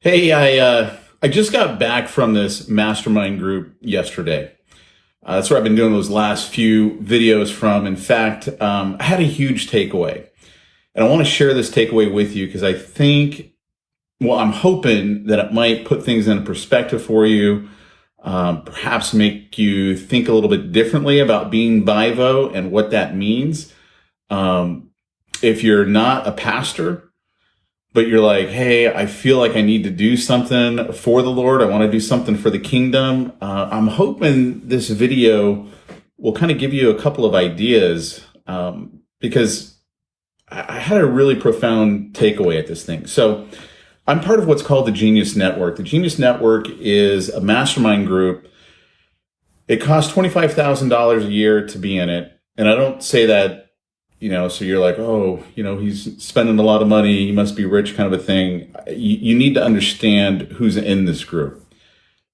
Hey, I just got back from this mastermind group yesterday. That's where I've been doing those last few videos from. In fact, I had a huge takeaway, and I want to share this takeaway with you because I'm hoping that it might put things in perspective for you, perhaps make you think a little bit differently about being BIVO and what that means. If you're not a pastor, but you're like, hey, I feel like I need to do something for the Lord. I want to do something for the kingdom. I'm hoping this video will kind of give you a couple of ideas because I had a really profound takeaway at this thing. So I'm part of what's called the Genius Network. The Genius Network is a mastermind group. It costs $25,000 a year to be in it. And I don't say that so you're like, oh, he's spending a lot of money, he must be rich kind of a thing. You need to understand who's in this group.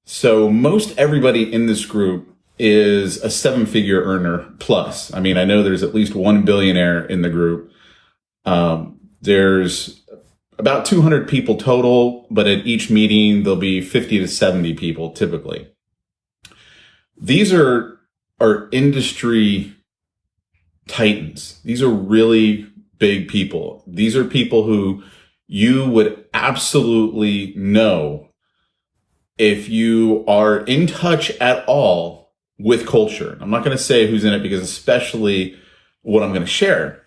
So most everybody in this group is a seven-figure earner plus. I mean, I know there's at least one billionaire in the group. There's about 200 people total, but at each meeting, there'll be 50 to 70 people typically. These are industry titans. These are really big people. These are people who you would absolutely know if you are in touch at all with culture. I'm not going to say who's in it because especially what I'm going to share.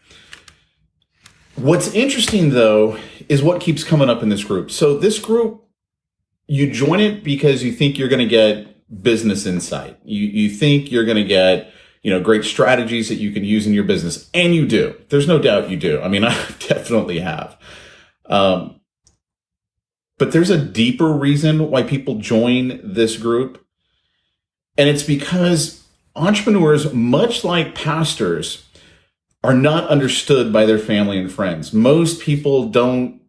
What's interesting though is what keeps coming up in this group. So this group, you join it because you think you're going to get business insight. You think you're going to get great strategies that you can use in your business. And you do. There's no doubt you do. I mean, I definitely have. But there's a deeper reason why people join this group. And it's because entrepreneurs, much like pastors, are not understood by their family and friends. Most people don't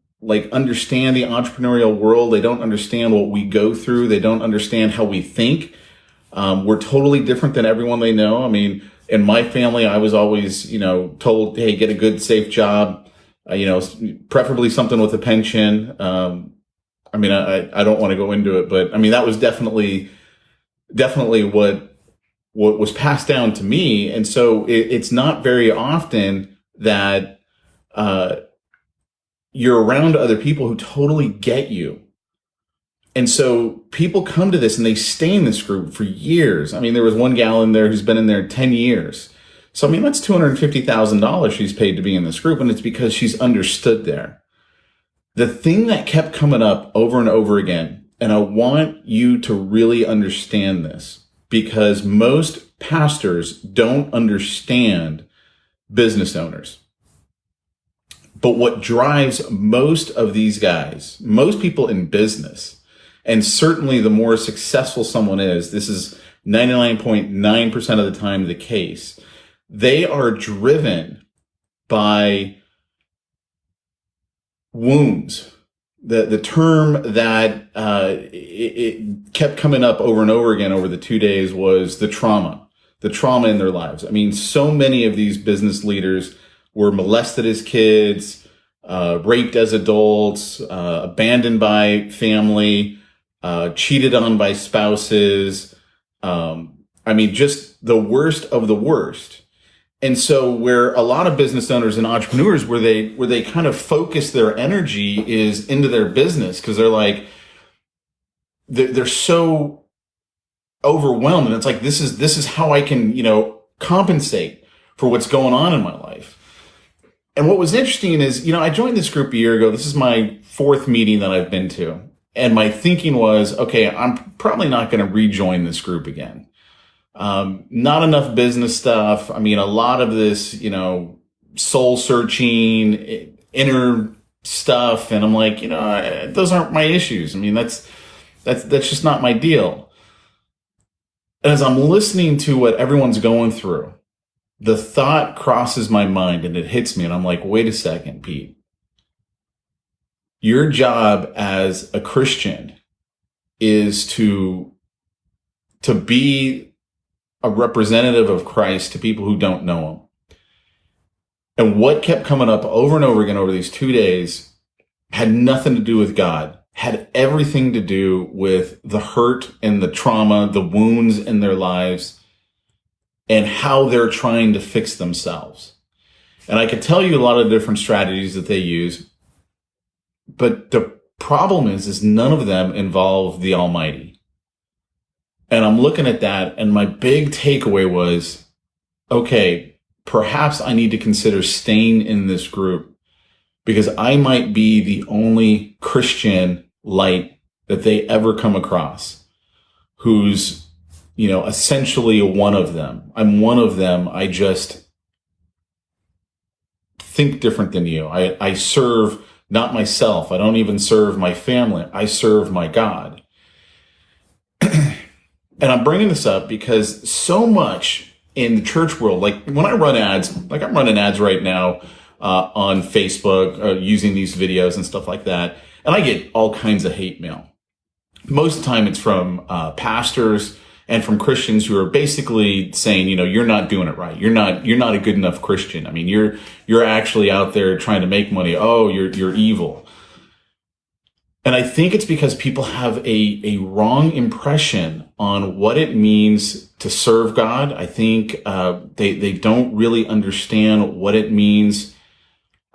understand the entrepreneurial world. They don't understand what we go through. They don't understand how we think. We're totally different than everyone they know. I mean, in my family, I was always, told, hey, get a good, safe job, preferably something with a pension. I don't want to go into it, but I mean, that was definitely what was passed down to me. And so it's not very often that, you're around other people who totally get you. And so people come to this and they stay in this group for years. I mean, there was one gal in there who's been in there 10 years. So, I mean, that's $250,000 she's paid to be in this group. And it's because she's understood there. The thing that kept coming up over and over again, and I want you to really understand this because most pastors don't understand business owners. But what drives most of these guys, most people in business, and certainly the more successful someone is, this is 99.9% of the time the case, they are driven by wounds. The term that it kept coming up over and over again over the 2 days was the trauma in their lives. I mean, so many of these business leaders were molested as kids, raped as adults, abandoned by family, cheated on by spouses. Just the worst of the worst. And so where a lot of business owners and entrepreneurs, where they kind of focus their energy is into their business because they're like, they're so overwhelmed. And it's like, this is how I can, compensate for what's going on in my life. And what was interesting is, I joined this group a year ago. This is my fourth meeting that I've been to. And my thinking was, okay, I'm probably not going to rejoin this group again. Not enough business stuff. I mean, a lot of this, soul searching, inner stuff. And I'm like, those aren't my issues. I mean, that's just not my deal. And as I'm listening to what everyone's going through, the thought crosses my mind and it hits me. And I'm like, wait a second, Pete. Your job as a Christian is to be a representative of Christ to people who don't know him. And what kept coming up over and over again over these 2 days had nothing to do with God, had everything to do with the hurt and the trauma, the wounds in their lives, and how they're trying to fix themselves. And I could tell you a lot of different strategies that they use, but the problem is none of them involve the Almighty. And I'm looking at that, and my big takeaway was, okay, perhaps I need to consider staying in this group because I might be the only Christian light that they ever come across who's, essentially one of them. I'm one of them. I just think different than you. I serve not myself. I don't even serve my family. I serve my God. And I'm bringing this up because so much in the church world, like when I run ads, like I'm running ads right now on Facebook using these videos and stuff like that. And I get all kinds of hate mail. Most of the time it's from pastors and from Christians who are basically saying, you're not doing it right. You're not a good enough Christian. I mean, you're actually out there trying to make money. Oh, you're evil. And I think it's because people have a wrong impression on what it means to serve God. I think they don't really understand what it means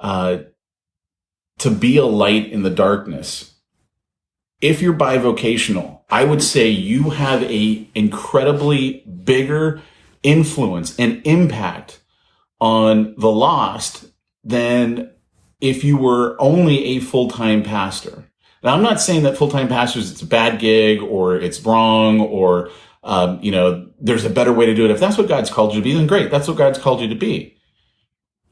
to be a light in the darkness. If you're bivocational, I would say you have a incredibly bigger influence and impact on the lost than if you were only a full-time pastor. Now, I'm not saying that full-time pastors, it's a bad gig or it's wrong or, there's a better way to do it. If that's what God's called you to be, then great. That's what God's called you to be.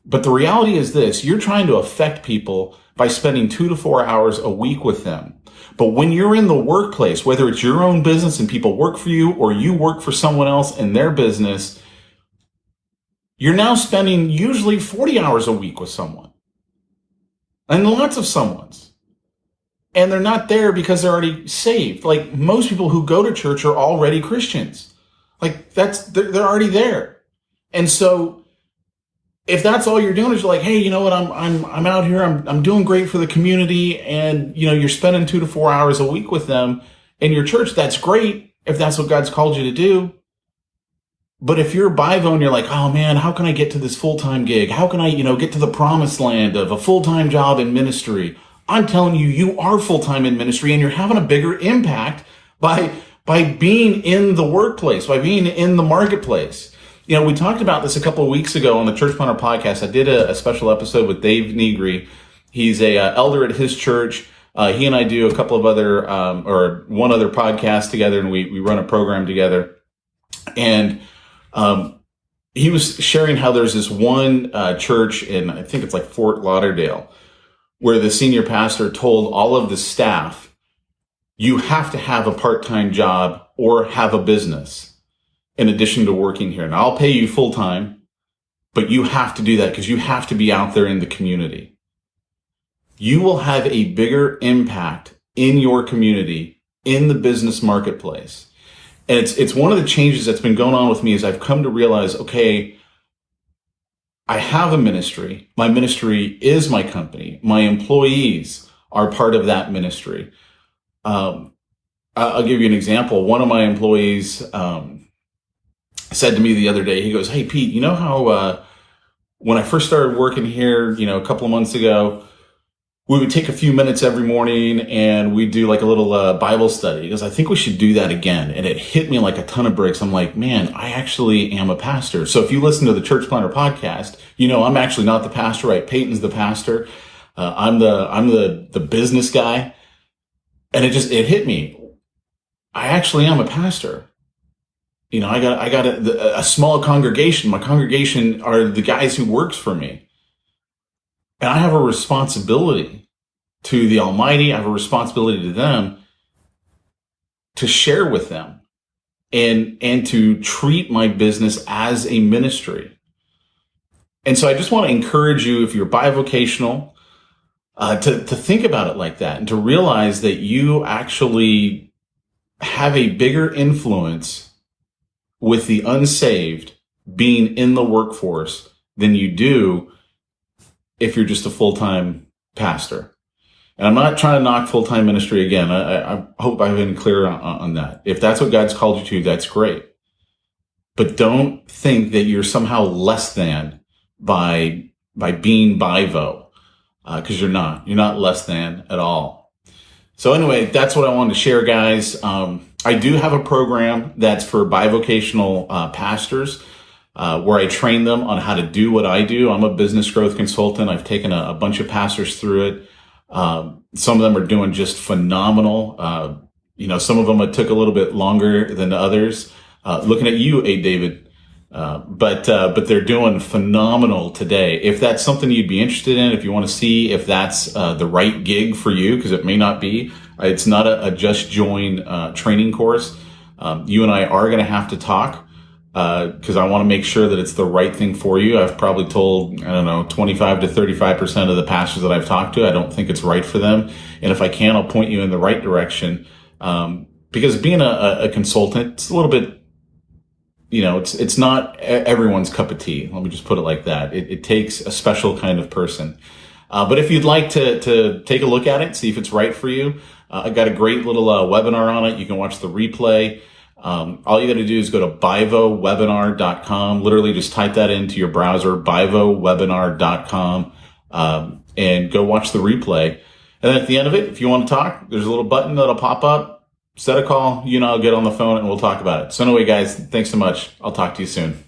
But the reality is this, you're trying to affect people by spending 2 to 4 hours a week with them. But when you're in the workplace, whether it's your own business and people work for you or you work for someone else in their business, you're now spending usually 40 hours a week with someone and lots of someone's. And they're not there because they're already saved. Like most people who go to church are already Christians. Like they're already there. And so if that's all you're doing is you're like, hey, you know what? I'm out here. I'm doing great for the community. And, you're spending 2 to 4 hours a week with them in your church. That's great if that's what God's called you to do. But if you're bivo and you're like, oh man, how can I get to this full-time gig? How can I, get to the promised land of a full-time job in ministry? I'm telling you, you are full-time in ministry and you're having a bigger impact by being in the workplace, by being in the marketplace. We talked about this a couple of weeks ago on the Church Planter podcast. I did a special episode with Dave Negri. He's a elder at his church. He and I do a couple of other, or one other podcast together, and we run a program together. And he was sharing how there's this one church in, I think it's like Fort Lauderdale, where the senior pastor told all of the staff, you have to have a part-time job or have a business in addition to working here. And I'll pay you full time, but you have to do that because you have to be out there in the community. You will have a bigger impact in your community, in the business marketplace. And it's one of the changes that's been going on with me is I've come to realize, okay, I have a ministry. My ministry is my company. My employees are part of that ministry. I'll give you an example. One of my employees said to me the other day, he goes, hey, Pete, you know how when I first started working here, a couple of months ago, we would take a few minutes every morning and we'd do like a little Bible study. He goes, I think we should do that again. And it hit me like a ton of bricks. I'm like, man, I actually am a pastor. So if you listen to the Church Planter podcast, I'm actually not the pastor, right? Peyton's the pastor. I'm the business guy. And it hit me. I actually am a pastor. I got a small congregation. My congregation are the guys who works for me. And I have a responsibility to the Almighty. I have a responsibility to them to share with them and to treat my business as a ministry. And so I just want to encourage you, if you're bivocational, to think about it like that and to realize that you actually have a bigger influence with the unsaved being in the workforce than you do if you're just a full-time pastor. And I'm not trying to knock full-time ministry again. I hope I've been clear on that. If that's what God's called you to, that's great. But don't think that you're somehow less than by being BIVO, because you're not. You're not less than at all. So anyway, that's what I wanted to share, guys. I do have a program that's for bivocational pastors, where I train them on how to do what I do. I'm a business growth consultant. I've taken a bunch of pastors through it. Some of them are doing just phenomenal. Some of them it took a little bit longer than others. Looking at you, A. David. But they're doing phenomenal today. If that's something you'd be interested in, if you want to see if that's the right gig for you, because it may not be. It's not a just join training course. You and I are going to have to talk, because I want to make sure that it's the right thing for you. I've probably told, 25 to 35% of the pastors that I've talked to, I don't think it's right for them. And if I can, I'll point you in the right direction. Because being a consultant, it's a little bit, it's not everyone's cup of tea. Let me just put it like that. It takes a special kind of person. But if you'd like to take a look at it, see if it's right for you, I got a great little webinar on it. You can watch the replay. All you got to do is go to bivowebinar.com. Literally just type that into your browser, bivowebinar.com, and go watch the replay. And then at the end of it, if you want to talk, there's a little button that'll pop up. Set a call. You and I'll get on the phone and we'll talk about it. So anyway, guys, thanks so much. I'll talk to you soon.